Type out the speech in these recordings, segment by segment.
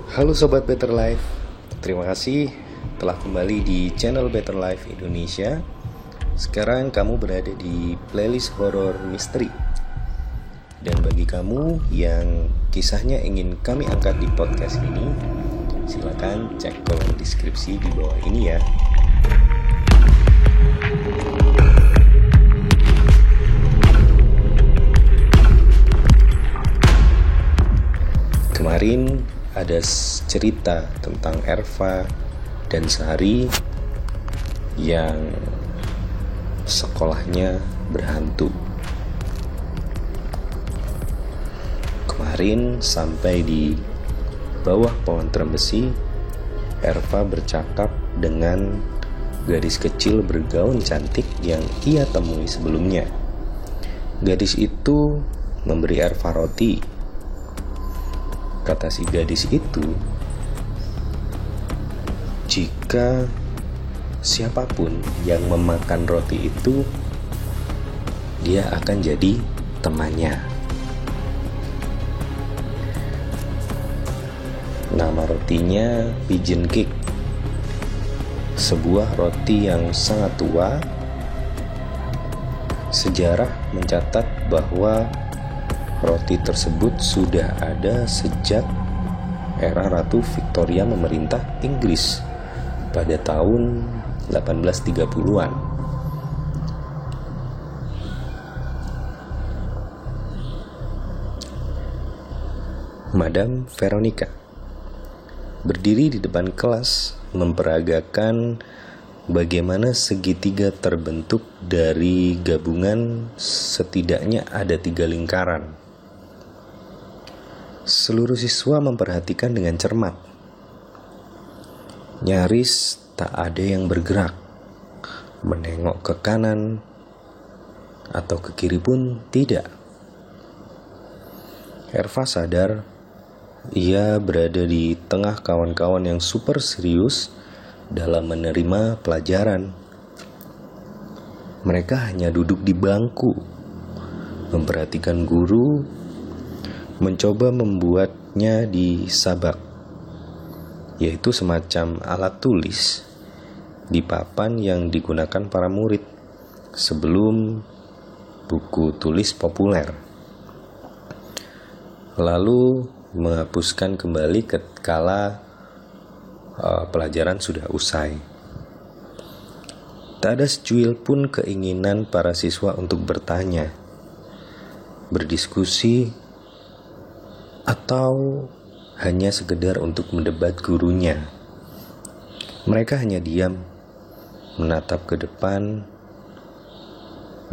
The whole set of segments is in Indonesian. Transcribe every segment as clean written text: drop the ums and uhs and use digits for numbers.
Halo Sobat Better Life, terima kasih telah kembali di channel Better Life Indonesia. Sekarang kamu berada di playlist horor misteri. Dan bagi kamu yang kisahnya ingin kami angkat di podcast ini, silakan cek kolom deskripsi di bawah ini ya. Kemarin ada cerita tentang Erva dan Sari yang sekolahnya berhantu. Kemarin sampai di bawah pohon trembesi, Erva bercakap dengan gadis kecil bergaun cantik yang ia temui sebelumnya. Gadis itu memberi Erva roti. Kata si gadis itu, jika siapapun yang memakan roti itu, dia akan jadi temannya. Nama rotinya pigeon cake, sebuah roti yang sangat tua. Sejarah mencatat bahwa roti tersebut sudah ada sejak era Ratu Victoria memerintah Inggris pada tahun 1830-an. Madame Veronica berdiri di depan kelas memperagakan bagaimana segitiga terbentuk dari gabungan setidaknya ada 3 lingkaran. Seluruh siswa memperhatikan dengan cermat. Nyaris tak ada yang bergerak, menengok ke kanan atau ke kiri pun tidak. Erva sadar ia berada di tengah kawan-kawan yang super serius dalam menerima pelajaran. Mereka hanya duduk di bangku, memperhatikan guru, mencoba membuatnya disabak, yaitu semacam alat tulis di papan yang digunakan para murid sebelum buku tulis populer, lalu menghapuskan kembali ketika pelajaran sudah usai. Tak ada secuil pun keinginan para siswa untuk bertanya, berdiskusi, atau hanya sekedar untuk mendebat gurunya. Mereka hanya diam, menatap ke depan,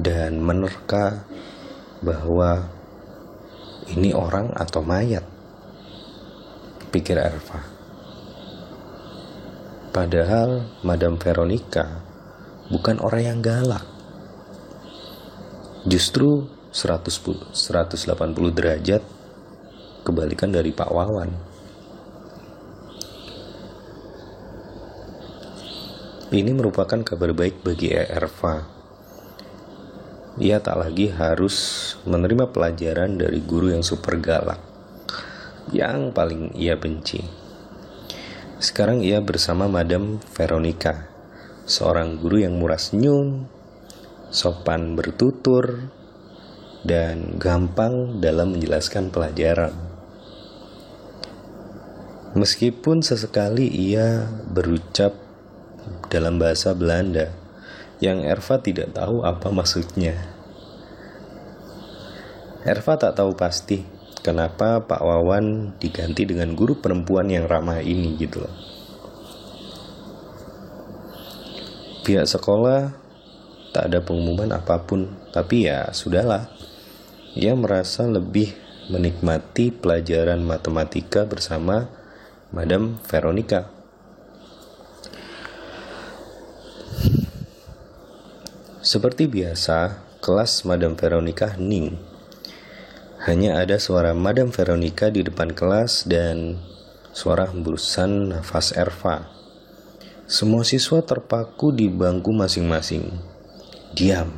dan menerka bahwa ini orang atau mayat, pikir Erva. Padahal Madame Veronica bukan orang yang galak. Justru 180 derajat kebalikan dari Pak Wawan. Ini merupakan kabar baik bagi Erva. Ia tak lagi harus menerima pelajaran dari guru yang super galak, yang paling ia benci. Sekarang ia bersama Madame Veronica, seorang guru yang murah senyum, sopan bertutur, dan gampang dalam menjelaskan pelajaran. Meskipun sesekali ia berucap dalam bahasa Belanda yang Erva tidak tahu apa maksudnya. Erva tak tahu pasti kenapa Pak Wawan diganti dengan guru perempuan yang ramah ini gitu loh. Pihak sekolah tak ada pengumuman apapun, tapi ya sudahlah. Ia merasa lebih menikmati pelajaran matematika bersama Madame Veronica. Seperti biasa, kelas Madame Veronica hening. Hanya ada suara Madame Veronica di depan kelas dan suara hembusan nafas Erva. Semua siswa terpaku di bangku masing-masing. Diam,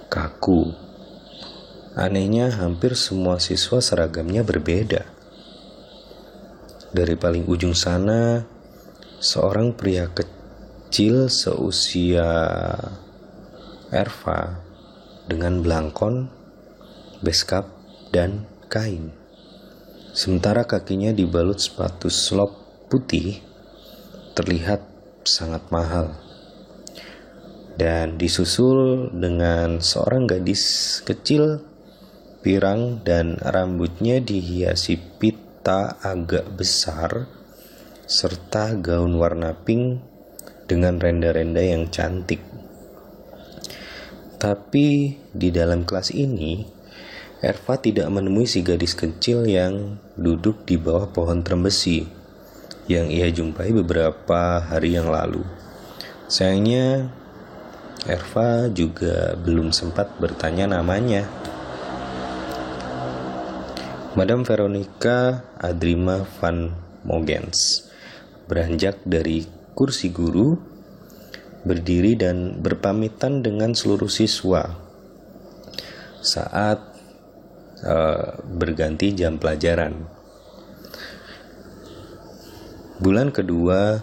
kaku. Anehnya hampir semua siswa seragamnya berbeda. Dari paling ujung sana, seorang pria kecil seusia Erva dengan belangkon, beskap, dan kain. Sementara kakinya dibalut sepatu slop putih, terlihat sangat mahal. Dan disusul dengan seorang gadis kecil, pirang dan rambutnya dihiasi pita agak besar, serta gaun warna pink dengan renda-renda yang cantik. Tapi di dalam kelas ini, Erva tidak menemui si gadis kecil yang duduk di bawah pohon trembesi yang ia jumpai beberapa hari yang lalu. Sayangnya, Erva juga belum sempat bertanya namanya. Madame Veronica Adrima van Mogens beranjak dari kursi guru, berdiri dan berpamitan dengan seluruh siswa saat berganti jam pelajaran. Bulan kedua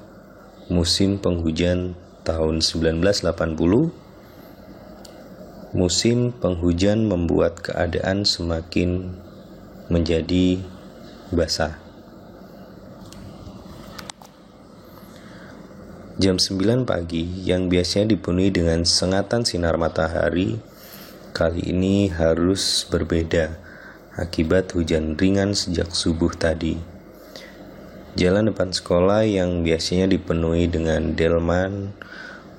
musim penghujan tahun 1980, musim penghujan membuat keadaan semakin menjadi basah. Jam 9 pagi yang biasanya dipenuhi dengan sengatan sinar matahari, kali ini harus berbeda akibat hujan ringan sejak subuh tadi. Jalan depan sekolah yang biasanya dipenuhi dengan delman,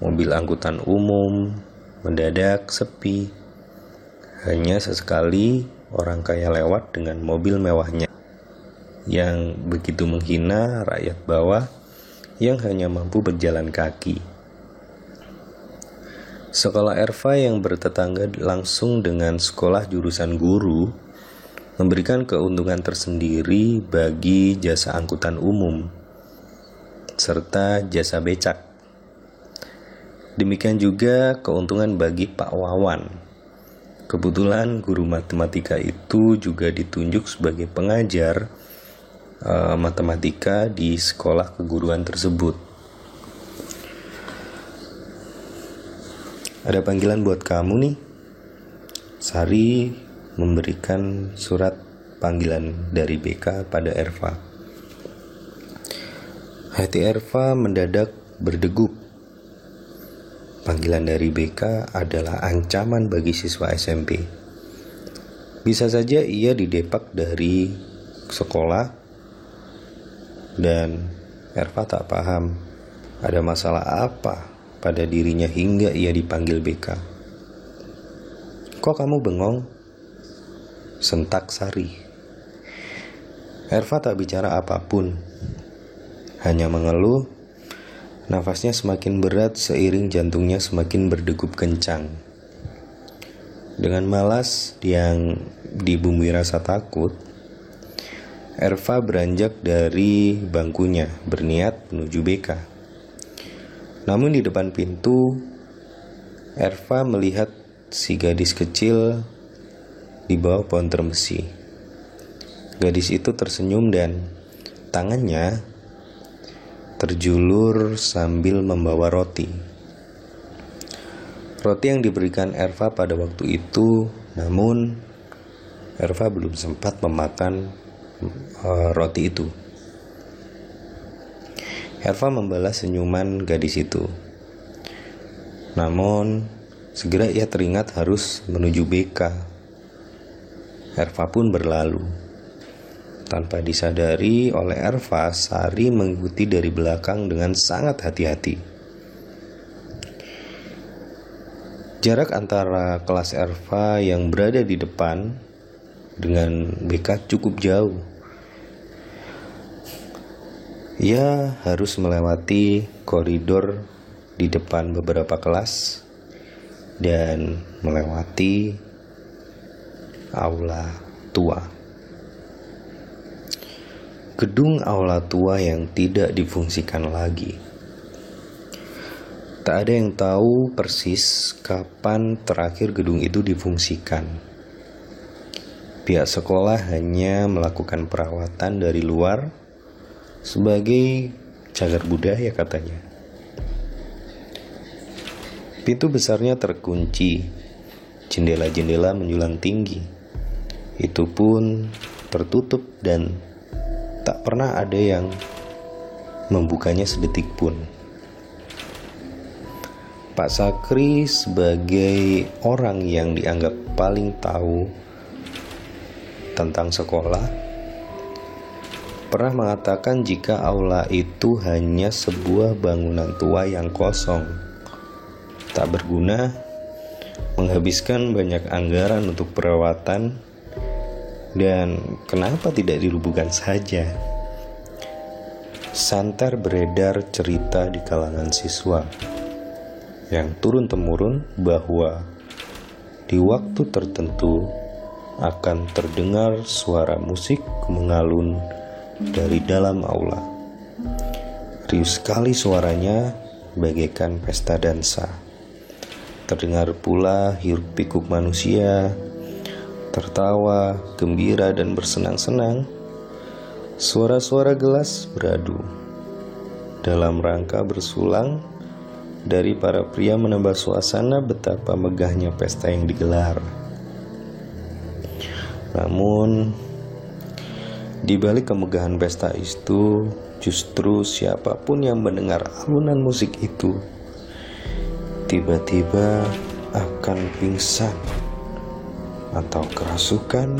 mobil angkutan umum, mendadak sepi. Hanya sesekali orang kaya lewat dengan mobil mewahnya yang begitu menghina rakyat bawah yang hanya mampu berjalan kaki. Sekolah Erva yang bertetangga langsung dengan sekolah jurusan guru memberikan keuntungan tersendiri bagi jasa angkutan umum serta jasa becak. Demikian juga keuntungan bagi Pak Wawan. Kebetulan guru matematika itu juga ditunjuk sebagai pengajar matematika di sekolah keguruan tersebut. Ada panggilan buat kamu nih. Sari memberikan surat panggilan dari BK pada Erva. Hati Erva mendadak berdegup. Panggilan dari BK adalah ancaman bagi siswa SMP. Bisa saja ia didepak dari sekolah dan Erva tak paham ada masalah apa pada dirinya hingga ia dipanggil BK. Kok kamu bengong? Sentak Sari. Erva tak bicara apapun, hanya mengeluh. Nafasnya semakin berat seiring jantungnya semakin berdegup kencang. Dengan malas yang dibumbui rasa takut, Erva beranjak dari bangkunya berniat menuju BK. Namun di depan pintu, Erva melihat si gadis kecil di bawah pohon trembesi. Gadis itu tersenyum dan tangannya terjulur sambil membawa roti. Roti yang diberikan Erva pada waktu itu, namun Erva belum sempat memakan roti itu. Erva membalas senyuman gadis itu. Namun segera ia teringat harus menuju BK. Erva pun berlalu. Tanpa disadari oleh Erva, Sari mengikuti dari belakang dengan sangat hati-hati. Jarak antara kelas Erva yang berada di depan dengan BK cukup jauh. Ia harus melewati koridor di depan beberapa kelas dan melewati aula tua. Gedung aula tua yang tidak difungsikan lagi. Tak ada yang tahu persis kapan terakhir gedung itu difungsikan. Pihak sekolah hanya melakukan perawatan dari luar sebagai cagar budaya katanya. Pintu besarnya terkunci, jendela-jendela menjulang tinggi. Itu pun tertutup dan tak pernah ada yang membukanya sedetik pun. Pak Sakri sebagai orang yang dianggap paling tahu tentang sekolah pernah mengatakan jika aula itu hanya sebuah bangunan tua yang kosong, tak berguna, menghabiskan banyak anggaran untuk perawatan, dan kenapa tidak dirubuhkan saja. Santer beredar cerita di kalangan siswa yang turun-temurun bahwa di waktu tertentu akan terdengar suara musik mengalun dari dalam aula. Riuh sekali suaranya, bagaikan pesta dansa. Terdengar pula hiruk pikuk manusia, tertawa, gembira dan bersenang-senang. Suara-suara gelas beradu dalam rangka bersulang dari para pria menambah suasana betapa megahnya pesta yang digelar. Namun di balik kemegahan pesta itu, justru siapapun yang mendengar alunan musik itu tiba-tiba akan pingsan atau kerasukan,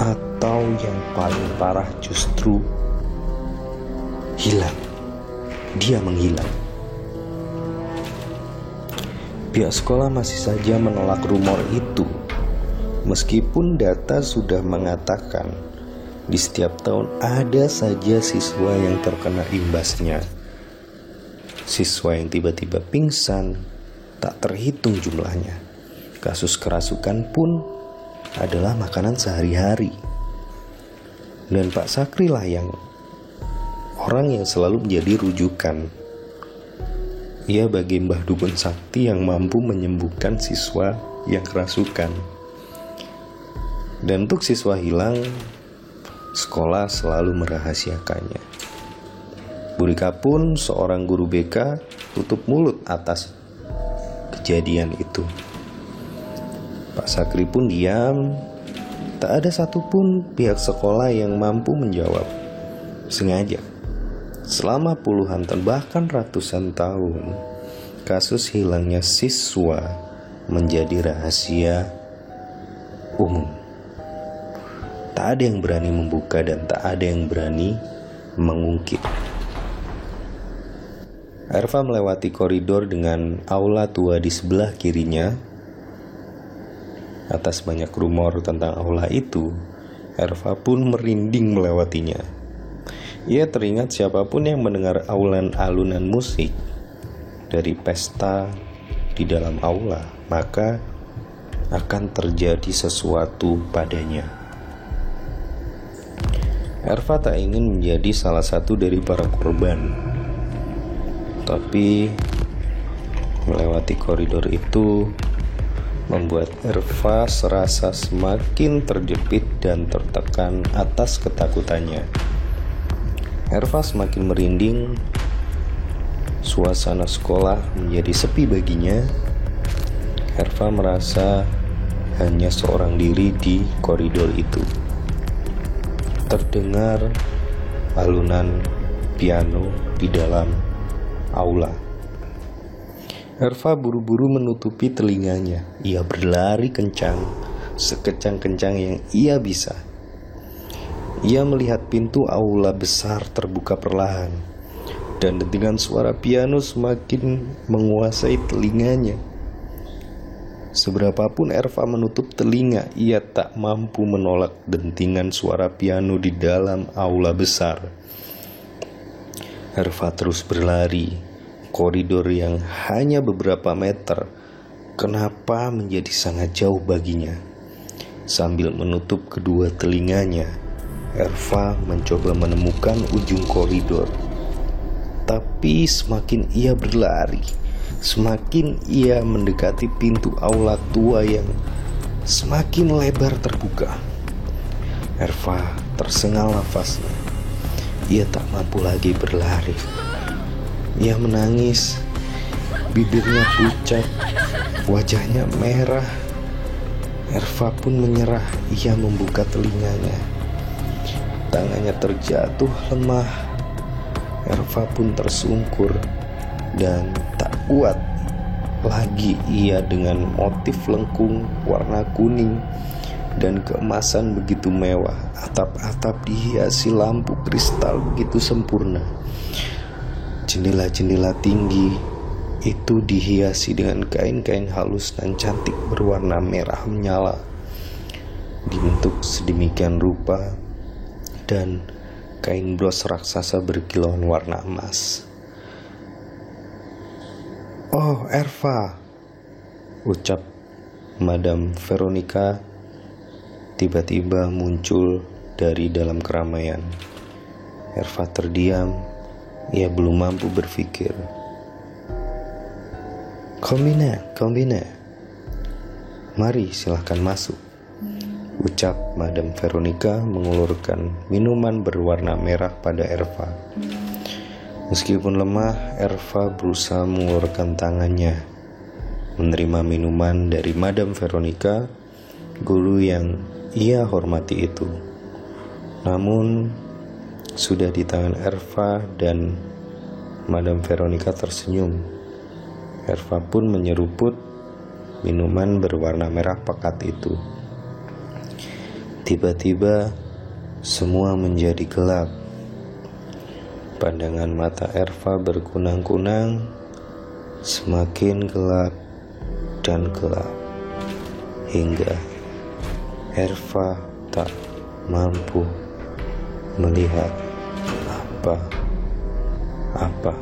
atau yang paling parah justru hilang. Dia menghilang. Pihak sekolah masih saja menolak rumor itu, meskipun data sudah mengatakan di setiap tahun ada saja siswa yang terkena imbasnya. Siswa yang tiba-tiba pingsan tak terhitung jumlahnya. Kasus kerasukan pun adalah makanan sehari-hari. Dan Pak Sakri lah yang orang yang selalu menjadi rujukan. Ia bagai Mbah Dukun Sakti yang mampu menyembuhkan siswa yang kerasukan. Dan untuk siswa hilang, sekolah selalu merahasiakannya. Bu Rika pun seorang guru BK tutup mulut atas kejadian itu. Pak Sakri pun diam. Tak ada satupun pihak sekolah yang mampu menjawab. Sengaja selama puluhan tahun bahkan ratusan tahun, kasus hilangnya siswa menjadi rahasia umum. Tak ada yang berani membuka dan tak ada yang berani mengungkit. Erva melewati koridor dengan aula tua di sebelah kirinya. Atas banyak rumor tentang aula itu, Erva pun merinding melewatinya. Ia teringat siapapun yang mendengar alunan musik dari pesta di dalam aula, maka akan terjadi sesuatu padanya. Erva tak ingin menjadi salah satu dari para korban, tapi melewati koridor itu membuat Erva serasa semakin terjepit dan tertekan atas ketakutannya. Erva semakin merinding. Suasana sekolah menjadi sepi baginya. Erva merasa hanya seorang diri di koridor itu. Terdengar alunan piano di dalam aula. Erva buru-buru menutupi telinganya. Ia berlari kencang, sekencang-kencang yang ia bisa. Ia melihat pintu aula besar terbuka perlahan, dan dentingan suara piano semakin menguasai telinganya. Seberapapun Erva menutup telinga, ia tak mampu menolak dentingan suara piano di dalam aula besar. Erva terus berlari. Koridor yang hanya beberapa meter, kenapa menjadi sangat jauh baginya? Sambil menutup kedua telinganya, Erva mencoba menemukan ujung koridor. Tapi semakin ia berlari, semakin ia mendekati pintu aula tua yang semakin lebar terbuka. Erva tersengal nafasnya. Ia tak mampu lagi berlari. Ia menangis, bibirnya pucat, wajahnya merah. Erva pun menyerah. Ia membuka telinganya. Tangannya terjatuh lemah. Erva pun tersungkur dan tak kuat lagi ia dengan motif lengkung warna kuning dan keemasan begitu mewah. Atap-atap dihiasi lampu kristal begitu sempurna. Jendela-jendela tinggi itu dihiasi dengan kain-kain halus dan cantik berwarna merah menyala, dibentuk sedemikian rupa, dan kain bros raksasa berkilauan warna emas. "Oh, Erva," ucap Madam Veronica tiba-tiba muncul dari dalam keramaian. Erva terdiam. Ia belum mampu berpikir. Kombina, mari silahkan masuk," ucap Madam Veronica mengulurkan minuman berwarna merah pada Erva. Meskipun lemah, Erva berusaha mengulurkan tangannya, menerima minuman dari Madam Veronica, guru yang ia hormati itu. Namun, sudah di tangan Erva dan Madam Veronica tersenyum. Erva pun menyeruput minuman berwarna merah pekat itu. Tiba-tiba, semua menjadi gelap. Pandangan mata Erva berkunang-kunang, semakin gelap dan gelap, hingga Erva tak mampu melihat apa-apa.